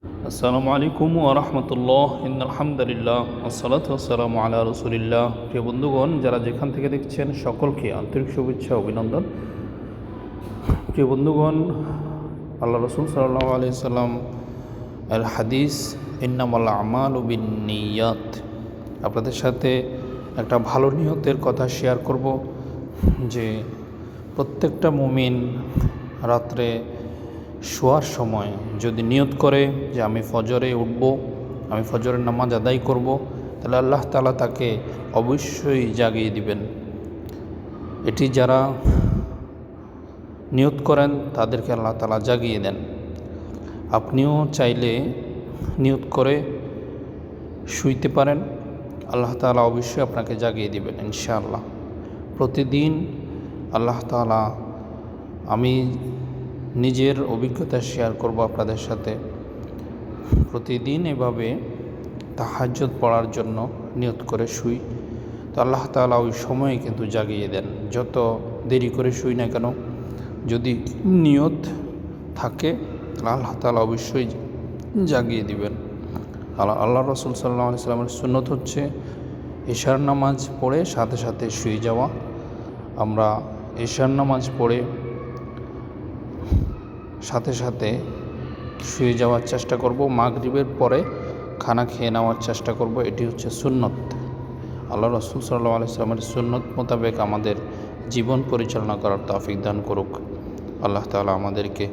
আসসালামু আলাইকুম ওয়া রাহমাতুল্লাহ ইন্নাল হামদুলিল্লাহ ওয়াসসালাতু ওয়াসসালামু আলা রাসূলিল্লাহ। প্রিয় বন্ধুগণ, যারা যেখান থেকে দেখছেন সকলকে আন্তরিক শুভেচ্ছা ও অভিনন্দন। প্রিয় বন্ধুগণ, আল্লাহ রাসূল সাল্লাল্লাহু আলাইহি সাল্লাম এর হাদিস ইন্নামাল আমালু বিন্নিয়াত, আপনাদের সাথে একটা ভালো নিয়তের কথা শেয়ার করব যে প্রত্যেকটা মুমিন রাত্রে শোয়ার সময় যদি নিয়ত করে যে আমি ফজরে উঠব, আমি ফজরের নামাজ আদায় করব, তাহলে আল্লাহ তাআলা তাকে অবশ্যই জাগিয়ে দিবেন। এটি যারা নিয়ত করেন তাদেরকে আল্লাহ তাআলা জাগিয়ে দেন। আপনিও চাইলে নিয়ত করে শুইতে পারেন, আল্লাহ তাআলা অবশ্যই আপনাকে জাগিয়ে দিবেন ইনশাআল্লাহ। প্রতিদিন আল্লাহ তাআলা, আমি নিজের অভিজ্ঞতা শেয়ার করব আপনাদের সাথে, প্রতিদিন এভাবে তাহাজ্জুদ পড়ার জন্য নিয়ত করে শুই, তো আল্লাহ তাআলা ওই সময়ে কিন্তু জাগিয়ে দেন। যত দেরি করে শুই না কেন, যদি নিয়ত থাকে আল্লাহ তাআলা অবশ্যই জাগিয়ে দিবেন। আল্লাহ রাসূল সাল্লাল্লাহু আলাইহি সাল্লামের সুন্নত হচ্ছে এশার নামাজ পড়ে সাথে সাথে শুয়ে যাওয়া। আমরা এশার নামাজ পড়ে সাথে সাথে শুয়ে যাওয়ার চেষ্টা করব, মাগরিবের পরে খানা খেয়ে নেওয়ার চেষ্টা করব। এটি হচ্ছে সুন্নত। আল্লাহ রাসূল সাল্লাল্লাহু আলাইহি সাল্লামের সুন্নত মোতাবেক আমাদের জীবন পরিচালনা করার তৌফিক দান করুক আল্লাহ তাআলা আমাদেরকে।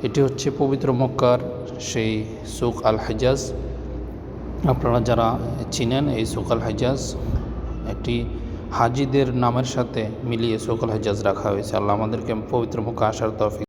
এটি হচ্ছে পবিত্র মক্কার সেই সুক আল হিজাজ। আপনারা যারা চিনেন, এই সুক আল হিজাজ একটি হাজিদের নামের সাথে মিলিয়ে সুক আল হিজাজ রাখা হয়েছে। আল্লাহ আমাদেরকে পবিত্র মক্কা আসার তৌফিক